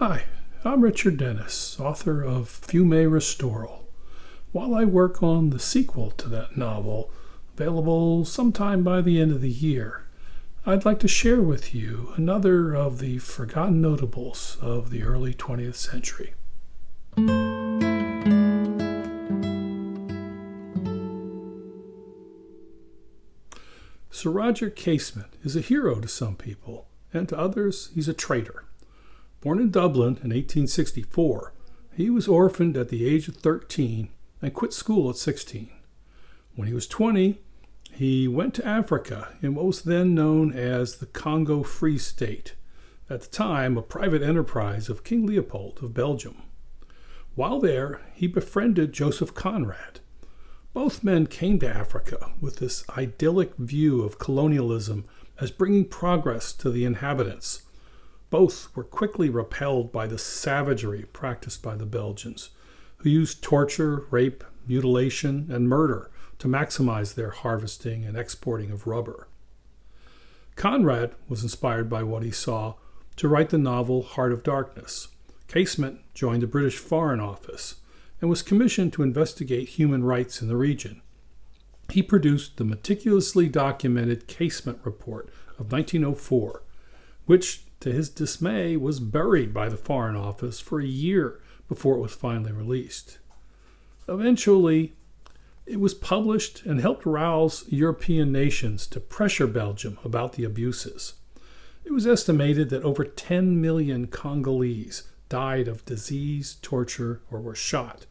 Hi, I'm Richard Dennis, author of Fiume Restoral. While I work on the sequel to that novel, available sometime by the end of the year, I'd like to share with you another of the forgotten notables of the early 20th century. Sir Roger Casement is a hero to some people, and to others he's a traitor. Born in Dublin in 1864, he was orphaned at the age of 13 and quit school at 16. When he was 20, he went to Africa in what was then known as the Congo Free State, at the time a private enterprise of King Leopold of Belgium. While there, he befriended Joseph Conrad. Both men came to Africa with this idyllic view of colonialism as bringing progress to the inhabitants. Both were quickly repelled by the savagery practiced by the Belgians, who used torture, rape, mutilation, and murder to maximize their harvesting and exporting of rubber. Conrad was inspired by what he saw to write the novel Heart of Darkness. Casement joined the British Foreign Office and was commissioned to investigate human rights in the region. He produced the meticulously documented Casement Report of 1904, which, to his dismay, was buried by the Foreign Office for a year before it was finally released. Eventually, it was published and helped rouse European nations to pressure Belgium about the abuses. It was estimated that over 10 million Congolese died of disease, torture, or were shot,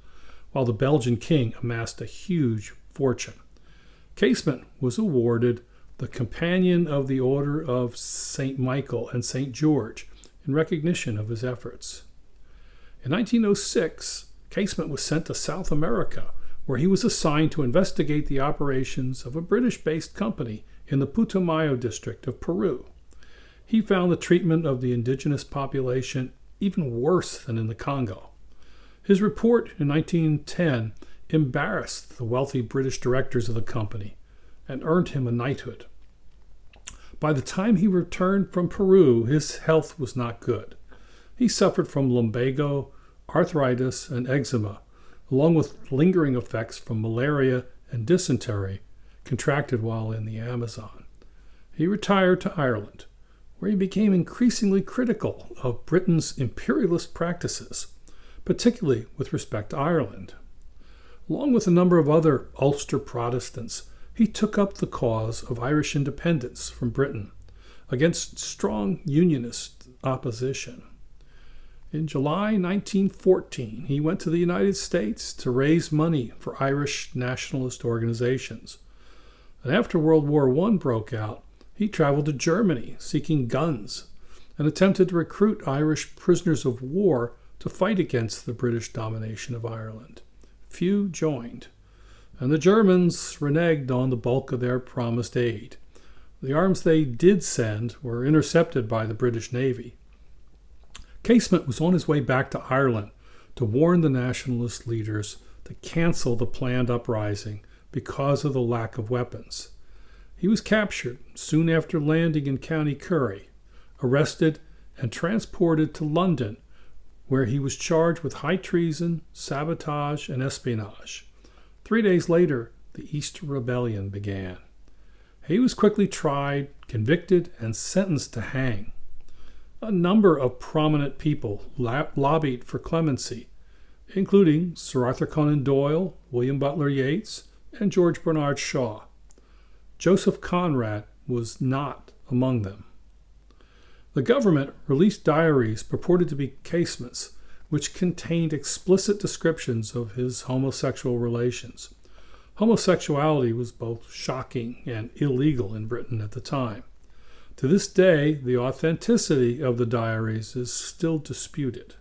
while the Belgian King amassed a huge fortune. Casement was awarded the Companion of the Order of St. Michael and St. George in recognition of his efforts. In 1906, Casement was sent to South America, where he was assigned to investigate the operations of a British-based company in the Putumayo district of Peru. He found the treatment of the indigenous population even worse than in the Congo. His report in 1910 embarrassed the wealthy British directors of the company and earned him a knighthood. By the time he returned from Peru, his health was not good. He suffered from lumbago, arthritis, and eczema, along with lingering effects from malaria and dysentery contracted while in the Amazon. He retired to Ireland, where he became increasingly critical of Britain's imperialist practices, particularly with respect to Ireland. Along with a number of other Ulster Protestants, he took up the cause of Irish independence from Britain against strong unionist opposition. In July 1914, he went to the United States to raise money for Irish nationalist organizations. And after World War I broke out, he traveled to Germany seeking guns and attempted to recruit Irish prisoners of war to fight against the British domination of Ireland. Few joined, and the Germans reneged on the bulk of their promised aid. The arms they did send were intercepted by the British Navy. Casement was on his way back to Ireland to warn the nationalist leaders to cancel the planned uprising because of the lack of weapons. He was captured soon after landing in County Kerry, arrested, and transported to London, where he was charged with high treason, sabotage, and espionage. 3 days later, the Easter Rebellion began. He was quickly tried, convicted, and sentenced to hang. A number of prominent people lobbied for clemency, including Sir Arthur Conan Doyle, William Butler Yeats, and George Bernard Shaw. Joseph Conrad was not among them. The government released diaries purported to be Casement's, which contained explicit descriptions of his homosexual relations. Homosexuality was both shocking and illegal in Britain at the time. To this day, the authenticity of the diaries is still disputed.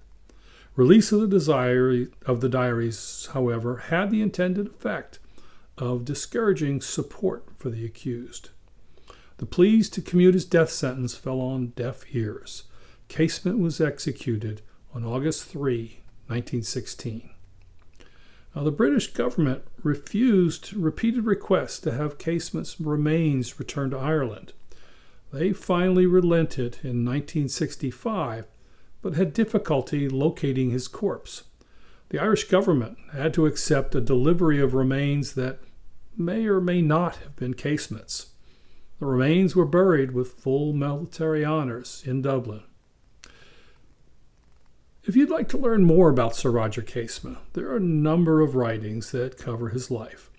Release of the diaries, however, had the intended effect of discouraging support for the accused. The pleas to commute his death sentence fell on deaf ears. Casement was executed on August 3, 1916. Now, the British government refused repeated requests to have Casement's remains returned to Ireland. They finally relented in 1965 but had difficulty locating his corpse. The Irish government had to accept a delivery of remains that may or may not have been Casement's. The remains were buried with full military honors in Dublin. If you'd like to learn more about Sir Roger Casement, there are a number of writings that cover his life.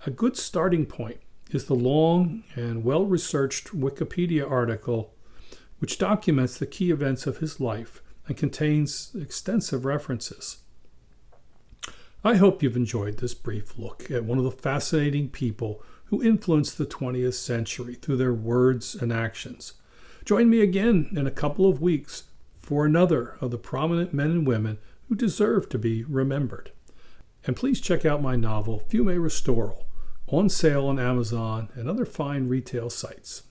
A good starting point is the long and well-researched Wikipedia article which documents the key events of his life and contains extensive references. I hope you've enjoyed this brief look at one of the fascinating people who influenced the 20th century through their words and actions. Join me again in a couple of weeks for another of the prominent men and women who deserve to be remembered. And please check out my novel, Fiume Restoral, on sale on Amazon and other fine retail sites.